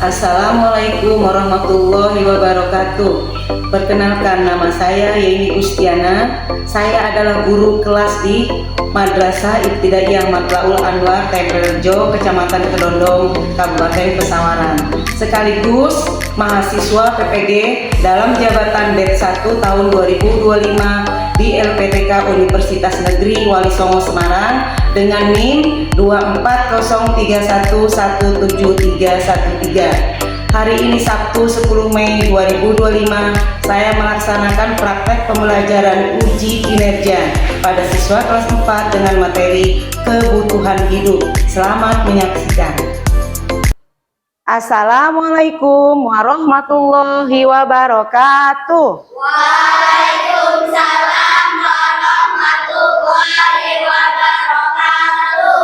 Assalamualaikum warahmatullahi wabarakatuh. Perkenalkan, nama saya Yeni Gustiana. Saya adalah guru kelas di Madrasah Ibtidaiyah Matlaul Anwar Teberjo, Kecamatan Kedondong, Kabupaten Pesawaran. Sekaligus mahasiswa PPG dalam jabatan Det 1 tahun 2025 di LPTK Universitas Negeri Wali Songo Semarang dengan NIM 24031171313. Hari ini Sabtu 10 Mei 2025 saya melaksanakan praktek pembelajaran uji kinerja pada siswa kelas 4 dengan materi kebutuhan hidup. Selamat menyaksikan. Assalamualaikum warahmatullahi wabarakatuh. Waalaikumsalam warahmatullahi wabarakatuh.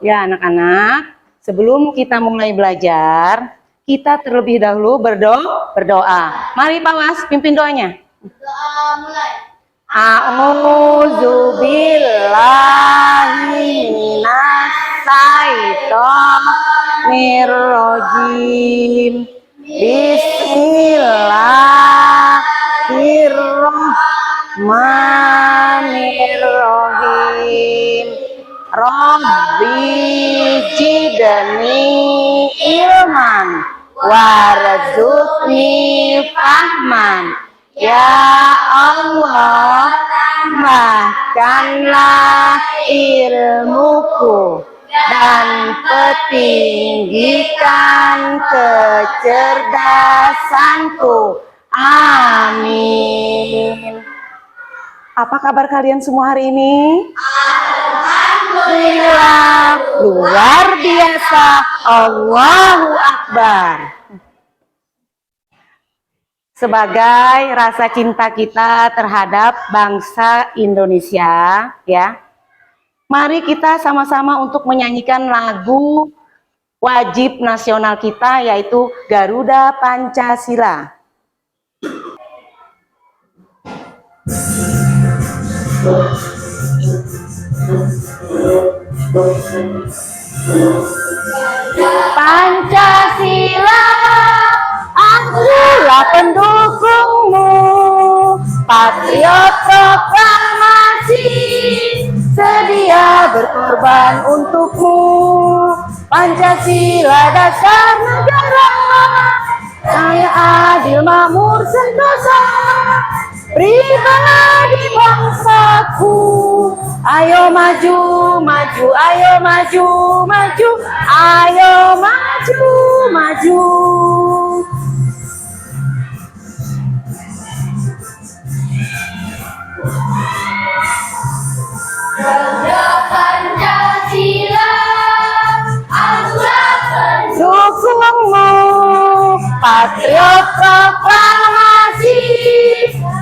Ya anak-anak, sebelum kita mulai belajar, kita terlebih dahulu berdoa. Mari Pak Was, pimpin doanya. Doa mulai. A'udzubillahi minasyaitonirrajim. Bismillahirrahmanirrahim. Rabbi zidni ilman warzuqni fahman. Ya Allah, tambahkanlah ilmuku dan petinggikan kecerdasanku. Amin. Apa kabar kalian semua hari ini? Alhamdulillah, luar biasa. Allahu Akbar. Sebagai rasa cinta kita terhadap bangsa Indonesia, ya, mari kita sama-sama untuk menyanyikan lagu wajib nasional kita, yaitu Garuda Pancasila. Pancasila, akulah pendukungmu, patriot proklamasi, sedia berkorban untukmu. Pancasila dasar negara, kaya adil makmur sentosa, pribadi bangsaku. Ayo maju, maju, ayo maju, maju, ayo maju, maju. Garuda Pancasila, akulah Dukungmu, patriot proklamasi,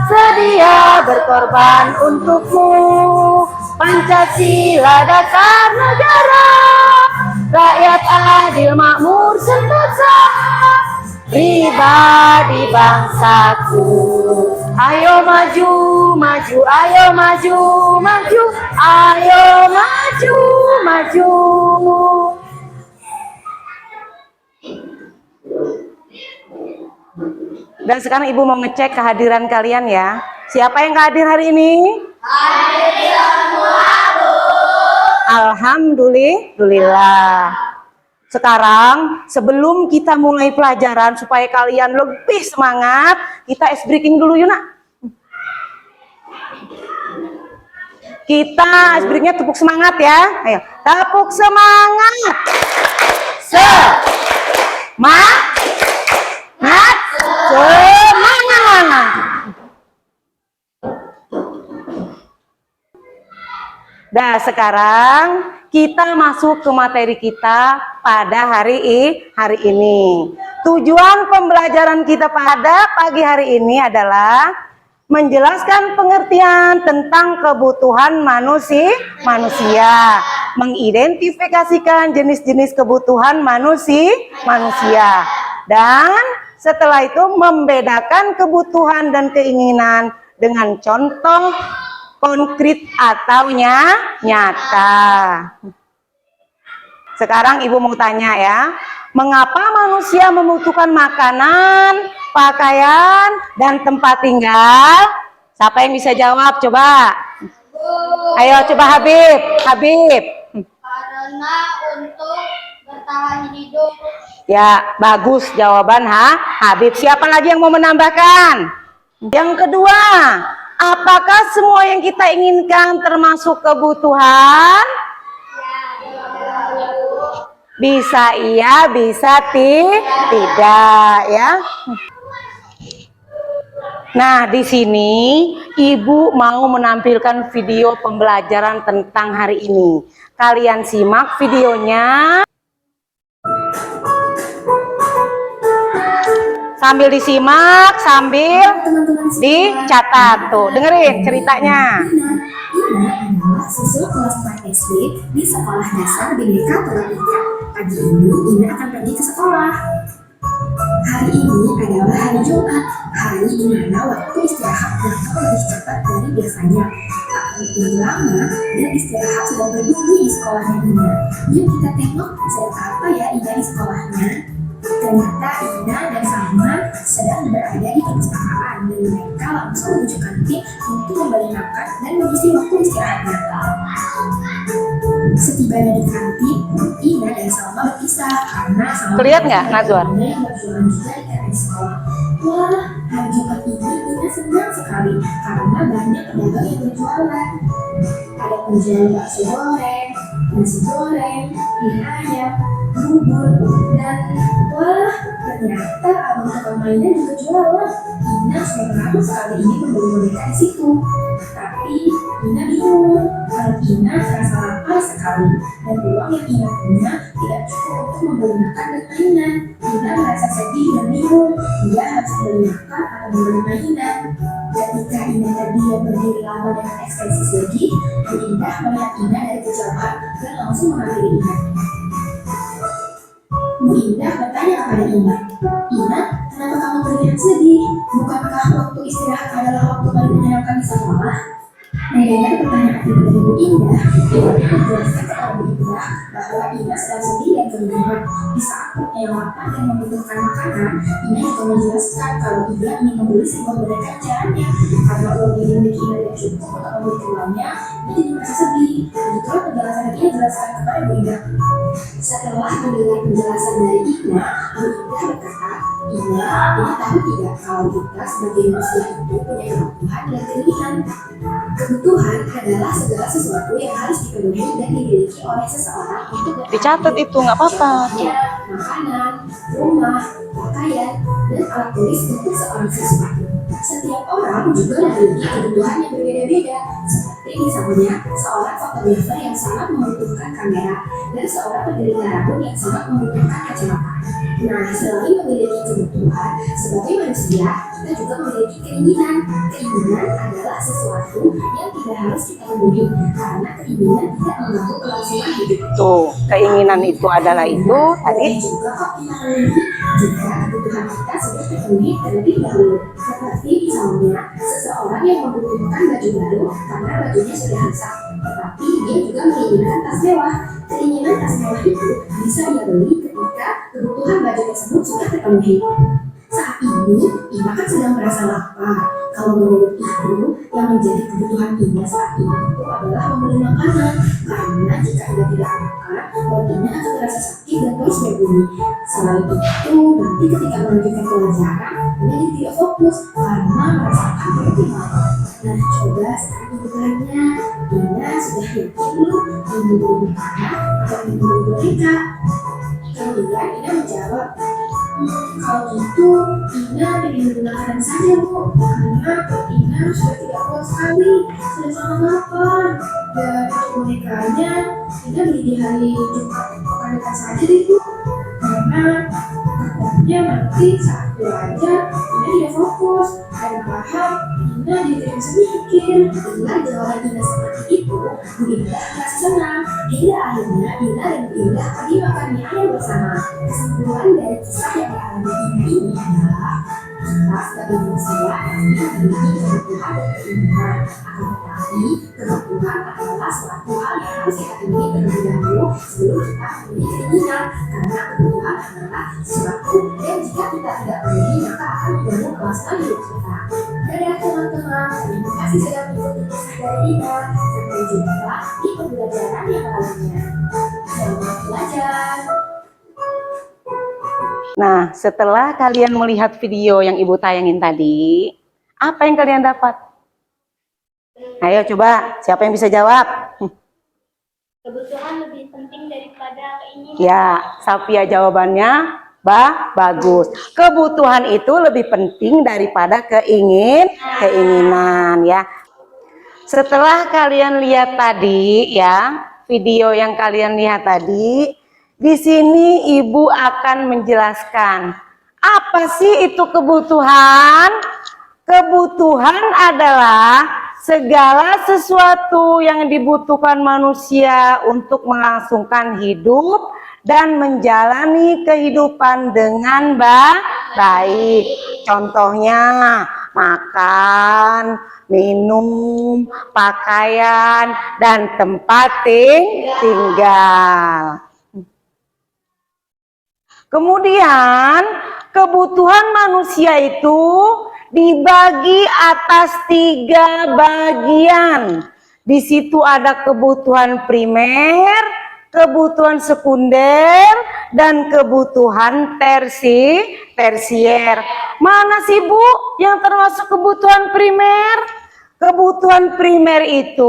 sedia berkorban untukmu. Pancasila dasar negara, rakyat adil makmur sentosa, pribadi bangsaku. Ayo maju, maju, ayo maju, maju, ayo maju, maju. Dan sekarang Ibu mau ngecek kehadiran kalian ya. Siapa yang hadir hari ini? hadir semua, Bu. Alhamdulillah. Sekarang sebelum kita mulai pelajaran supaya kalian lebih semangat, kita ice breaking dulu yuk nak. Kita ice breakingnya tepuk semangat ya. Ayo, tepuk semangat. Semangat. Nah, sekarang kita masuk ke materi kita pada hari ini. Tujuan pembelajaran kita pada pagi hari ini adalah menjelaskan pengertian tentang kebutuhan manusia, mengidentifikasikan jenis-jenis kebutuhan manusia, dan setelah itu membedakan kebutuhan dan keinginan dengan contoh konkret atau nyata. Sekarang Ibu mau tanya ya, Mengapa manusia membutuhkan makanan, pakaian, dan tempat tinggal? Siapa yang bisa jawab? Coba. Ayo coba Habib. Habib. Karena untuk bertahan hidup. Ya, bagus jawaban Habib. Siapa lagi yang mau menambahkan? Yang kedua, apakah semua yang kita inginkan termasuk kebutuhan? Bisa iya, bisa tidak ya. Nah, di sini Ibu mau menampilkan video pembelajaran tentang hari ini. Kalian simak videonya. Sambil disimak, sambil dicatat. Tuh, dengerin ceritanya. Ina adalah siswa kelas 4 SD di sekolah dasar BDK Purbalingga. Pagi ini Ina akan pergi ke sekolah. Hari ini adalah hari Jumat, hari di mana waktu istirahat datang lebih cepat dari biasanya. Tak perlu lama dan istirahat sudah berbunyi di sekolahnya Ina. Yuk kita tengok sedang apa ya Ina di sekolahnya. Ternyata Ina dan Salma sedang berada di perpustakaan dan mereka langsung menunjukkan tim untuk membeli makan dan mengisi waktu istirahatnya. Setibanya di kantin, Ina dan Salma berpisah karena Salma Kelihatan nggak, Nazwar? yang berjualan juga di kantin sekolah. Wah, hari Jumat ini Ina senang sekali karena banyak pedagang yang berjualan. Ada penjual bakso goreng, nasi goreng, mie ayam, bubur, dan wah, ternyata abang tukang mainan juga jualan. Ina sudah lama sekali ini membeli boneka di situ. Tapi Ina bingung kalau Ina merasa lapar sekali dan uang yang Ina punya tidak cukup untuk membeli makan dan mainan. Ina merasa sedih dan bingung. Dia harus membeli makan atau membeli mainan. Ketika Ina terdiam berdiri lama dengan ekspresi sedih, Bu Indah melihat Ina dari kejauhan dan langsung menghampiri Ina. Bu Indah bertanya kepada Ina, Ina, kenapa kamu terlihat sedih? Bukankah waktu istirahat adalah waktu paling menyenangkan di sekolah? Mendengar pertanyaan itu dari Bu Indah, Ina menjelaskan kepada Bu Indah bahwa Ina sedang sedih dan kebingungan. Di saat perutnya yang lapar dan membutuhkan makanan, Ina juga menjelaskan kalau Ina ingin membeli sebuah boneka incarannya. Karena uang yang dimiliki Ina tidak cukup untuk membeli keduanya, Ina jadi merasa sedih. Begitulah penjelasan yang Ina jelaskan kepada Bu Indah. Setelah mendengar penjelasan dari Ina, Bu Indah berkata, Ina tahu tidak kalau kita sebagai manusia itu punya kebutuhan dan keinginan. Kebutuhan adalah segala sesuatu yang harus dipenuhi dan dimiliki oleh seseorang untuk Dicatat itu nggak apa-apa. makanan, rumah, pakaian, dan alat tulis untuk seorang siswa. Setiap orang juga memiliki kebutuhan yang berbeda-beda. Seperti misalnya seorang fotografer yang sangat membutuhkan kamera dan seorang penderita rambut yang sangat membutuhkan kacamata. Nah, selain memiliki kebutuhan, sebagai manusia kita juga memiliki keinginan. Keinginan adalah sesuatu yang tidak harus kita penuhi karena keinginan tidak mengganggu kelangsungan hidup. Tuh, keinginan itu adalah itu tadi. Dan juga kok kita memiliki jika kebutuhan kita sudah terpenuhi terlebih dahulu. Seperti misalnya seseorang yang membutuhkan baju baru karena bajunya sudah rusak, tetapi dia juga menginginkan tas mewah. Keinginan tas mewah itu bisa dia beli ketika kebutuhan baju tersebut sudah terpenuhi. Saat ini, Ina kan sedang merasa lapar. Kalau menurut Ibu, yang menjadi kebutuhan Ina saat ini itu adalah membeli makanan. Karena jika Ina tidak makan, perut Ina akan terasa sakit dan terus berbunyi. Selain itu, nanti ketika melanjutkan pelajaran, Ina jadi tidak fokus karena merasakan perut Ina. Nah, coba sekarang Ibu tanya, Ina sudah yakin belum membeli makanan atau membeli boneka? Kemudian Ina menjawab, kalau gitu Ina ingin beli makanan saja Bu, karena Ina sudah tidak kuat sekali, sudah sangat lapar. Dan bonekanya Ina beli di hari Jumat pekan depan saja deh Bu, karena takutnya nanti saat belajar Ina tidak fokus dan paham Ina jadi tidak bisa mikir. Dengan jawaban Ina seperti itu, Bu Indah merasa senang. Hingga akhirnya Ina dan Bu Indah pergi makan mie ayam bersama. Kesimpulan dari kisah yang dialami Ina ini adalah Kita sebagai manusia pasti memiliki kebutuhan dan keinginan. Akan tetapi, kebutuhan adalah suatu hal yang harus kita penuhi terlebih dahulu sebelum kita memiliki keinginan. Karena kebutuhan adalah sesuatu yang jika kita tidak penuhi maka akan mengganggu kelangsungan hidup kita. Dadah teman-teman, terima kasih sudah mengikuti kisah dari Ina. Sampai jumpa di pembelajaran yang lainnya. Selamat belajar. Nah, setelah kalian melihat video yang Ibu tayangin tadi, apa yang kalian dapat? Ayo coba, siapa yang bisa jawab? Kebutuhan lebih penting daripada keinginan. Ya, Safia jawabannya bagus. Kebutuhan itu lebih penting daripada keinginan ya. Setelah kalian lihat tadi ya, video yang kalian lihat tadi, di sini Ibu akan menjelaskan apa sih itu kebutuhan? Kebutuhan adalah segala sesuatu yang dibutuhkan manusia untuk melangsungkan hidup dan menjalani kehidupan dengan baik. Contohnya makan, minum, pakaian, dan tempat tinggal. Kemudian kebutuhan manusia itu dibagi atas 3 bagian. Di situ ada kebutuhan primer, kebutuhan sekunder, dan kebutuhan tersier. Mana sih Bu yang termasuk kebutuhan primer? Kebutuhan primer itu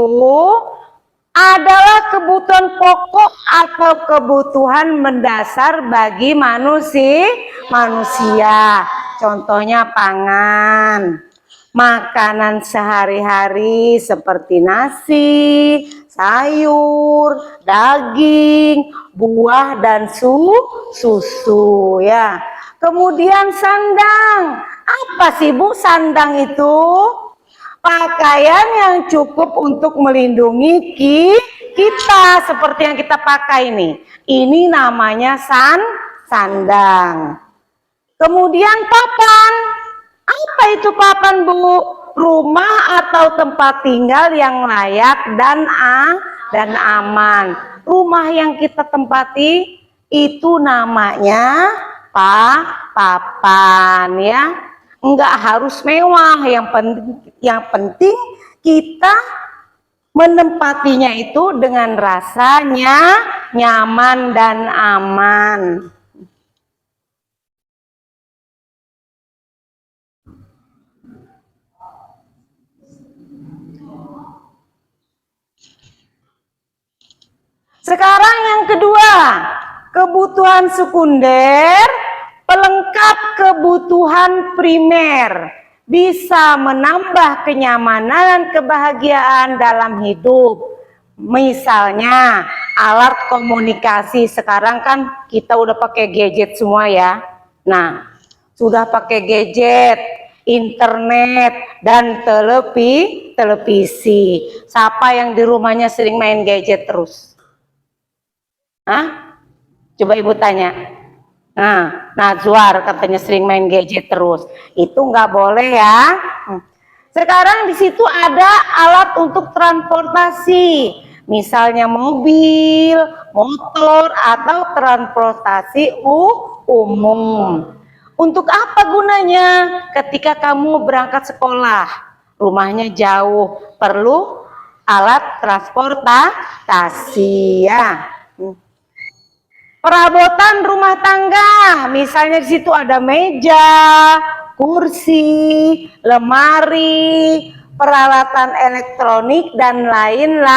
adalah kebutuhan pokok atau kebutuhan mendasar bagi manusia. Contohnya pangan, makanan sehari-hari seperti nasi, sayur, daging, buah, dan susu ya. Kemudian sandang. Apa sih Bu sandang itu? Pakaian yang cukup untuk melindungi kita seperti yang kita pakai nih. Ini namanya sandang. Kemudian papan. Apa itu papan Bu? Rumah atau tempat tinggal yang layak dan aman. Rumah yang kita tempati itu namanya papan ya. Enggak harus mewah, yang penting kita menempatinya itu dengan rasanya nyaman dan aman. Sekarang yang kedua, kebutuhan sekunder, pelengkap kebutuhan primer, bisa menambah kenyamanan dan kebahagiaan dalam hidup. Misalnya alat komunikasi, sekarang kan kita udah pakai gadget semua ya. Nah, sudah pakai gadget, internet, dan televisi. Siapa yang di rumahnya sering main gadget terus? Hah? Coba Ibu tanya. Nah, Najwar katanya sering main gadget terus. Itu nggak boleh ya. Sekarang di situ ada alat untuk transportasi. Misalnya mobil, motor, atau transportasi umum. Untuk apa gunanya? Ketika kamu berangkat sekolah, rumahnya jauh, perlu alat transportasi ya. Perabotan rumah tangga, misalnya di situ ada meja, kursi, lemari, peralatan elektronik, dan lain-lain.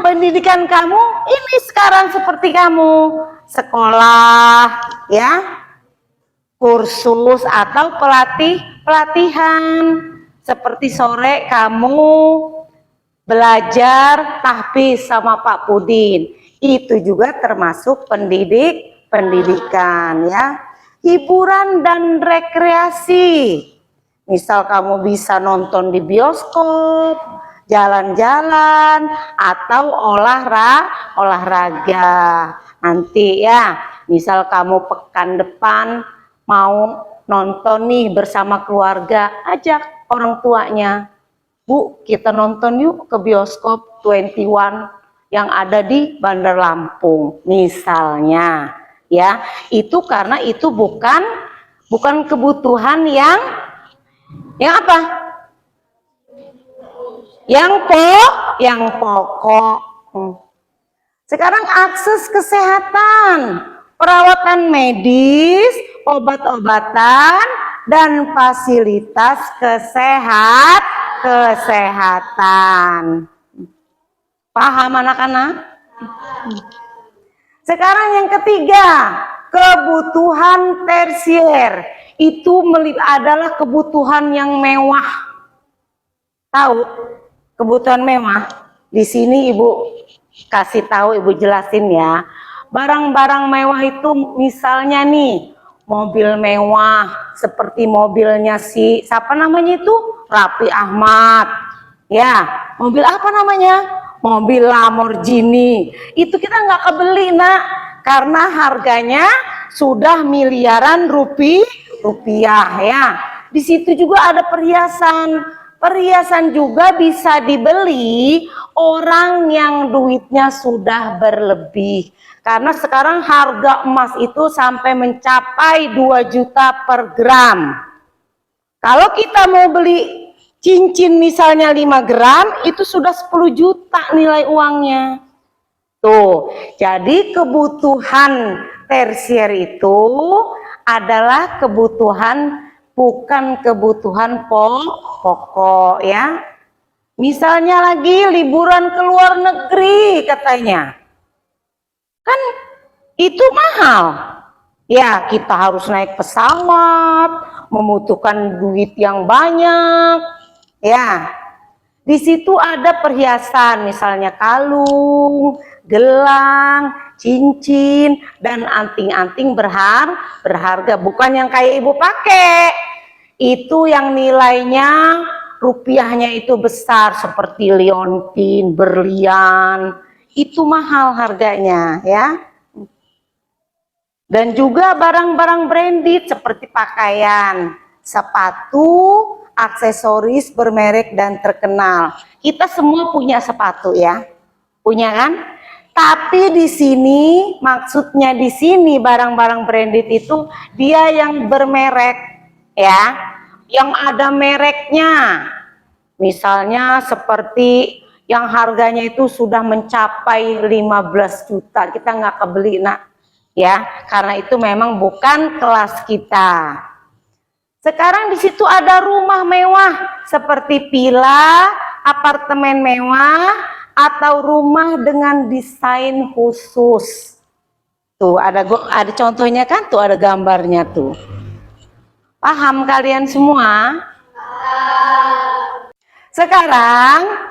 Pendidikan kamu ini sekarang seperti kamu sekolah ya, kursus atau pelatihan. Seperti sore kamu belajar tahfiz sama Pak Pudin, itu juga termasuk pendidikan ya. Hiburan dan rekreasi, misal kamu bisa nonton di bioskop, jalan-jalan atau olahraga. Nanti ya, misal kamu pekan depan mau nonton nih bersama keluarga, ajak orang tuanya. Bu, kita nonton yuk ke bioskop 21 yang ada di Bandar Lampung misalnya. Ya, itu karena itu bukan kebutuhan yang apa? Yang pokok. Sekarang akses kesehatan, perawatan medis, obat-obatan, dan fasilitas kesehatan. Paham anak-anak? Sekarang yang ketiga, kebutuhan tersier. Itu adalah kebutuhan yang mewah. Tahu? Kebutuhan mewah. Di sini Ibu kasih tahu, Ibu jelasin ya. Barang-barang mewah itu misalnya nih, mobil mewah seperti mobilnya siapa namanya itu? Raffi Ahmad. Ya, mobil apa namanya? Mobil Lamborghini. Itu kita nggak kebeli, Nak, karena harganya sudah miliaran rupiah ya. Di situ juga ada perhiasan. Perhiasan juga bisa dibeli orang yang duitnya sudah berlebih. Karena sekarang harga emas itu sampai mencapai 2 juta per gram. Kalau kita mau beli cincin misalnya 5 gram, itu sudah 10 juta nilai uangnya. Tuh, jadi kebutuhan tersier itu adalah kebutuhan, bukan kebutuhan pokok ya. Misalnya lagi liburan ke luar negeri katanya. Kan itu mahal. Ya, kita harus naik pesawat, membutuhkan duit yang banyak. Ya. Di situ ada perhiasan, misalnya kalung, gelang, cincin, dan anting-anting berharga. Bukan yang kayak Ibu pakai. Itu yang nilainya rupiahnya itu besar, seperti liontin, berlian. Itu mahal harganya ya. Dan juga barang-barang branded seperti pakaian, sepatu, aksesoris bermerek dan terkenal. Kita semua punya sepatu ya. Punya kan? Tapi di sini, maksudnya di sini barang-barang branded itu dia yang bermerek ya, yang ada mereknya. Misalnya seperti yang harganya itu sudah mencapai 15 juta, kita nggak kebeli, Nak. Ya, karena itu memang bukan kelas kita. Sekarang di situ ada rumah mewah seperti villa, apartemen mewah, atau rumah dengan desain khusus. Tuh ada contohnya kan, tuh ada gambarnya tuh. Paham kalian semua? Sekarang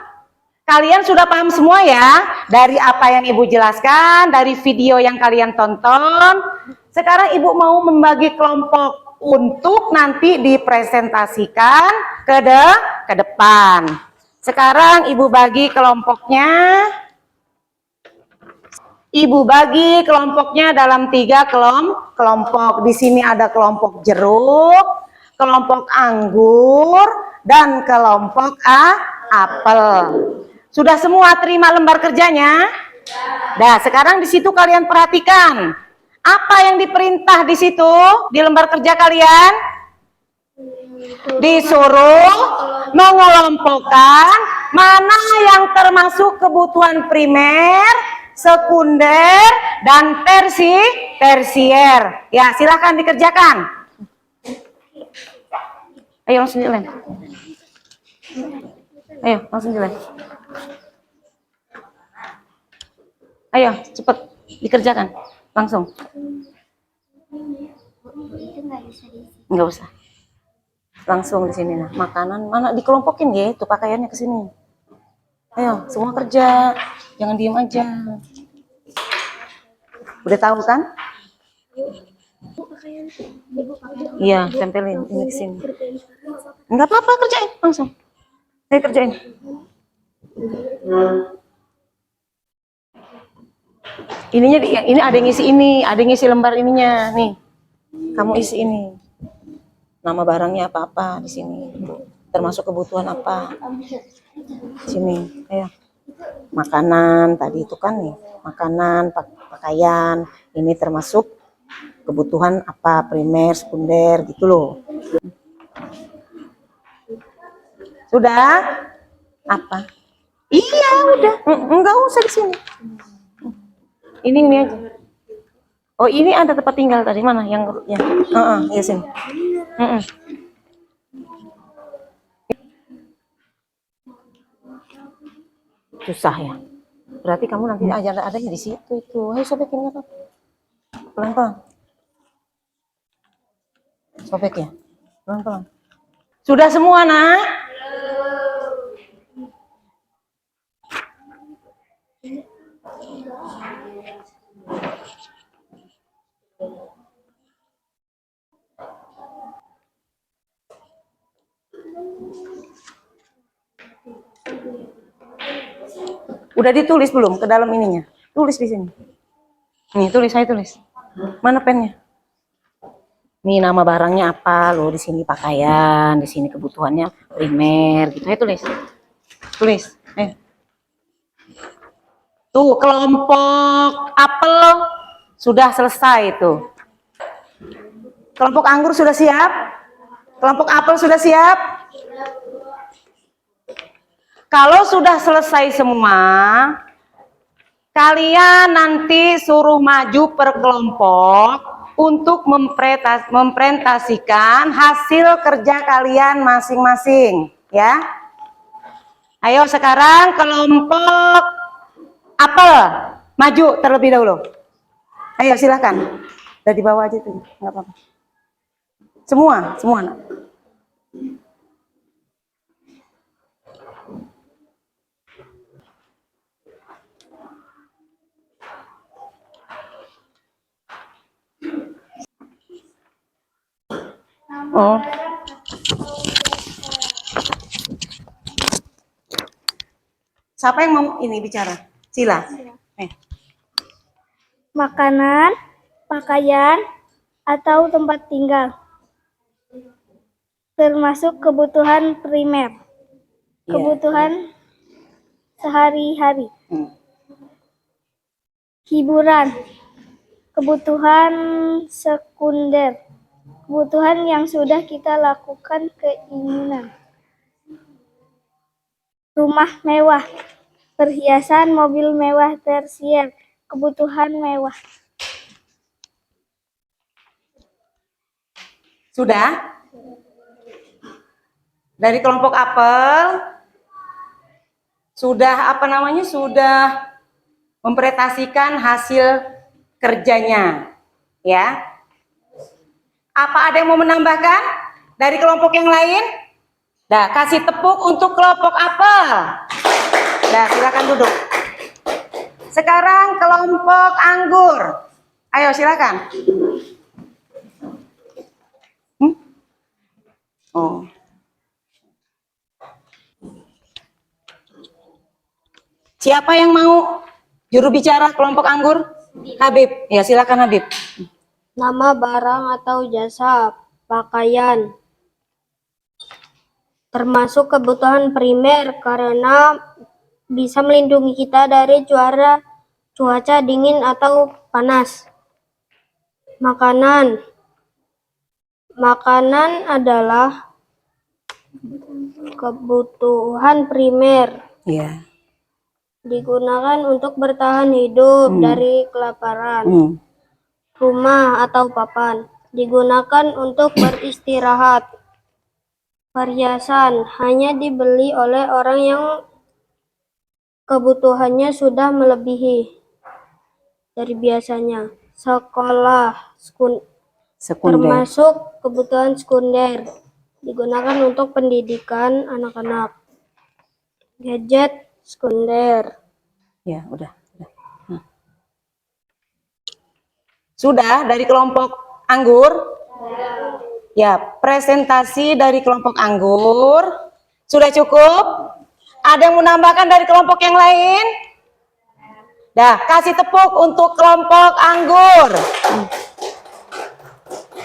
kalian sudah paham semua ya dari apa yang Ibu jelaskan, dari video yang kalian tonton. Sekarang Ibu mau membagi kelompok untuk nanti dipresentasikan ke depan. Sekarang Ibu bagi kelompoknya. Ibu bagi kelompoknya dalam 3 kelompok. Di sini ada kelompok jeruk, kelompok anggur, dan kelompok apel. Sudah semua terima lembar kerjanya? Nah, sekarang di situ kalian perhatikan. Apa yang diperintah di situ di lembar kerja kalian? Disuruh mengelompokkan mana yang termasuk kebutuhan primer, sekunder, dan tersier. Ya, silahkan dikerjakan. Ayo langsung jalan. Ayo langsung jalan. Ayo cepet dikerjakan langsung. Nggak usah. Langsung di sini nah. Makanan mana dikelompokin ya? Tuh pakaiannya ke sini. Ayo semua kerja. Jangan diem aja. Udah tahu kan? Iya, tempelin ini ke sini. Enggak apa-apa, kerjain langsung. Saya kerjain. Ininya ini ada yang isi ini, ada yang isi lembar ininya nih. Kamu isi ini. Nama barangnya apa-apa di sini. Termasuk kebutuhan apa. Sini, ayo. Makanan tadi itu kan nih, makanan, pakaian. Ini termasuk kebutuhan apa, primer, sekunder gitu loh. Sudah? Apa? Iya, udah. Enggak usah di sini. Ini aja. Oh, ini ada tempat tinggal tadi mana yang ya. Iya sini. Susah ya. Berarti kamu nanti adanya di situ itu. Ayo sobekin apa? Pelan-pelan. Sobek ya. Pelan-pelan. Sudah semua, Nak? Udah ditulis belum ke dalam ininya? Tulis di sini. Nih, saya tulis. Mana pennya? Nih nama barangnya apa? Loh di sini pakaian, di sini kebutuhannya primer gitu. Ayo tulis. Tulis. Tuh kelompok apel sudah selesai tuh. Kelompok anggur sudah siap? Kelompok apel sudah siap? Kalau sudah selesai semua, kalian nanti suruh maju per kelompok untuk mempresentasikan hasil kerja kalian masing-masing, ya. Ayo sekarang kelompok apel maju terlebih dahulu. Ayo silahkan. Dari bawah aja tuh, nggak apa-apa. Semua. Oh. Siapa yang mau ini bicara? Sila. Makanan, pakaian, atau tempat tinggal. Termasuk kebutuhan primer. Kebutuhan sehari-hari. Hiburan. Kebutuhan sekunder. Kebutuhan yang sudah kita lakukan, keinginan. Rumah mewah, perhiasan, mobil mewah, tersier, kebutuhan mewah. Sudah? Dari kelompok apel sudah sudah mempresentasikan hasil kerjanya, ya. Apa ada yang mau menambahkan dari kelompok yang lain? Dah, kasih tepuk untuk kelompok apel. Dah, silakan duduk. Sekarang kelompok anggur. Ayo silakan. Oh. Siapa yang mau juru bicara kelompok anggur? Habib. Ya, silakan Habib. Nama barang atau jasa, pakaian, termasuk kebutuhan primer karena bisa melindungi kita dari cuaca dingin atau panas. Makanan adalah kebutuhan primer. Ya. Digunakan untuk bertahan hidup dari kelaparan. Rumah atau papan digunakan untuk beristirahat. Perhiasan hanya dibeli oleh orang yang kebutuhannya sudah melebihi dari biasanya. Sekolah termasuk kebutuhan sekunder, digunakan untuk pendidikan anak-anak. Gadget sekunder. Ya, udah. Sudah dari kelompok anggur? Ya, presentasi dari kelompok anggur sudah cukup? Ada yang menambahkan dari kelompok yang lain? Dah, kasih tepuk untuk kelompok anggur.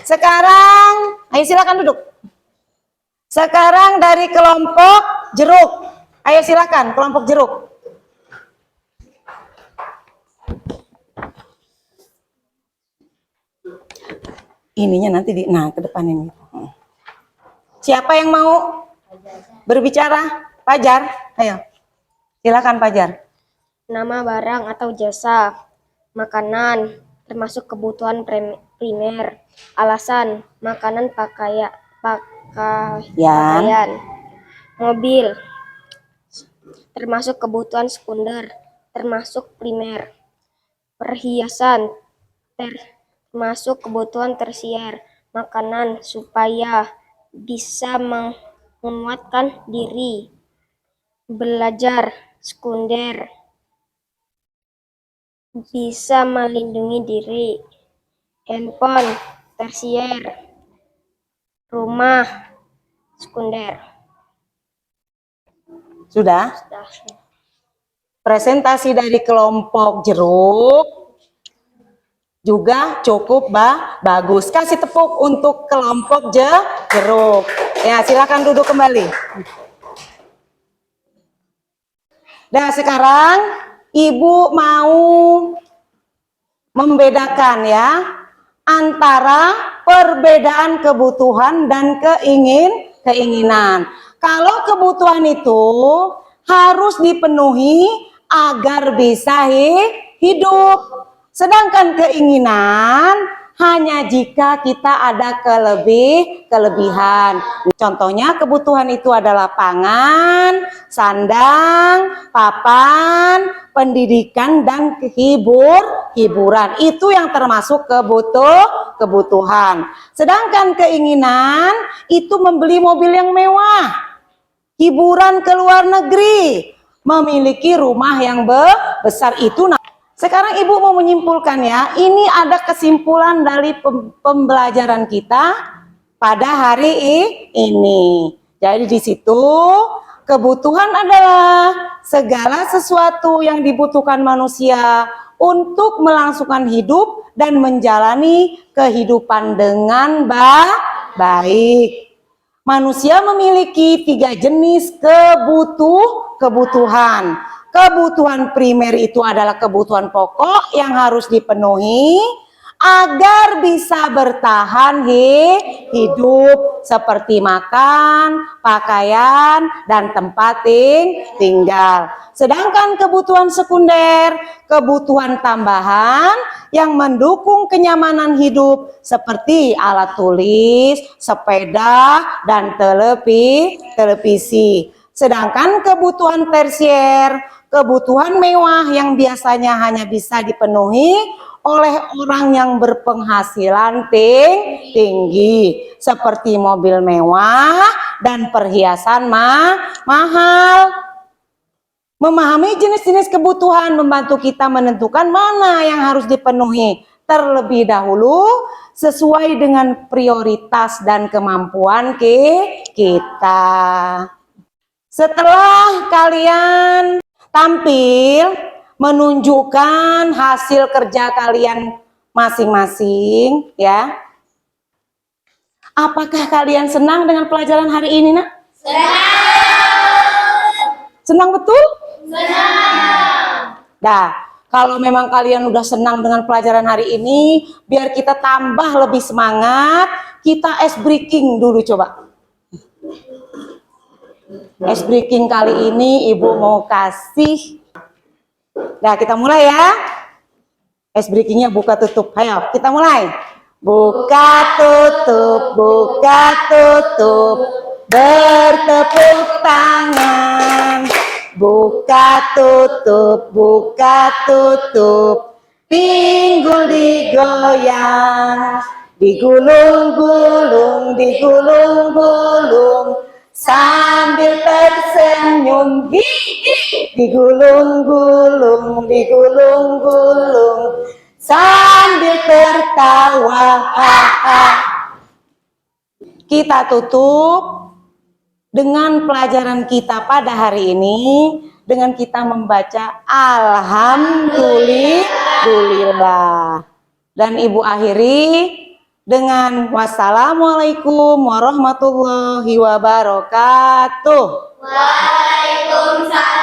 Sekarang, ayo silakan duduk. Sekarang dari kelompok jeruk. Ayo silakan, kelompok jeruk. Ininya nanti nah ke depan ini. Siapa yang mau berbicara? Fajar, ayo. Silakan Fajar. Nama barang atau jasa, makanan, termasuk kebutuhan primer. Alasan, makanan pakaian. Mobil, termasuk kebutuhan sekunder, termasuk primer. Perhiasan, termasuk kebutuhan tersier. Makanan, supaya bisa menguatkan diri. Belajar, sekunder, bisa melindungi diri. Handphone, tersier. Rumah, sekunder. Sudah? Presentasi dari kelompok jeruk juga cukup bagus. Kasih tepuk untuk kelompok jeruk. Ya, silakan duduk kembali. Nah, sekarang Ibu mau membedakan ya antara perbedaan kebutuhan dan keinginan. Kalau kebutuhan itu harus dipenuhi agar bisa hidup. Sedangkan keinginan hanya jika kita ada kelebihan. Contohnya kebutuhan itu adalah pangan, sandang, papan, pendidikan, dan hiburan. Itu yang termasuk kebutuhan. Sedangkan keinginan itu membeli mobil yang mewah, hiburan ke luar negeri, memiliki rumah yang besar. Itu sekarang Ibu mau menyimpulkan ya, ini ada kesimpulan dari pembelajaran kita pada hari ini. Jadi di situ kebutuhan adalah segala sesuatu yang dibutuhkan manusia untuk melangsungkan hidup dan menjalani kehidupan dengan baik. Manusia memiliki 3 jenis kebutuhan. Kebutuhan primer itu adalah kebutuhan pokok yang harus dipenuhi agar bisa bertahan hidup, seperti makan, pakaian, dan tempat tinggal. Sedangkan kebutuhan sekunder, kebutuhan tambahan yang mendukung kenyamanan hidup seperti alat tulis, sepeda, dan televisi. Sedangkan kebutuhan tersier, kebutuhan mewah yang biasanya hanya bisa dipenuhi oleh orang yang berpenghasilan tinggi, seperti mobil mewah dan perhiasan mahal. Memahami jenis-jenis kebutuhan membantu kita menentukan mana yang harus dipenuhi terlebih dahulu sesuai dengan prioritas dan kemampuan kita. Setelah kalian tampil menunjukkan hasil kerja kalian masing-masing ya. Apakah kalian senang dengan pelajaran hari ini, Nak? Senang betul? Senang. Nah, kalau memang kalian udah senang dengan pelajaran hari ini, biar kita tambah lebih semangat, kita ice breaking dulu coba. Ice breaking kali ini Ibu mau kasih. Nah, kita mulai ya. Ice breakingnya buka tutup. Ayo, kita mulai. Buka tutup, bertepuk tangan. Buka tutup, pinggul digoyang. Digulung-gulung, sambil tersenyum, digulung-gulung, sambil tertawa. Kita tutup dengan pelajaran kita pada hari ini dengan kita membaca Alhamdulillah. Dan Ibu akhiri dengan wassalamualaikum warahmatullahi wabarakatuh. Waalaikumsalam.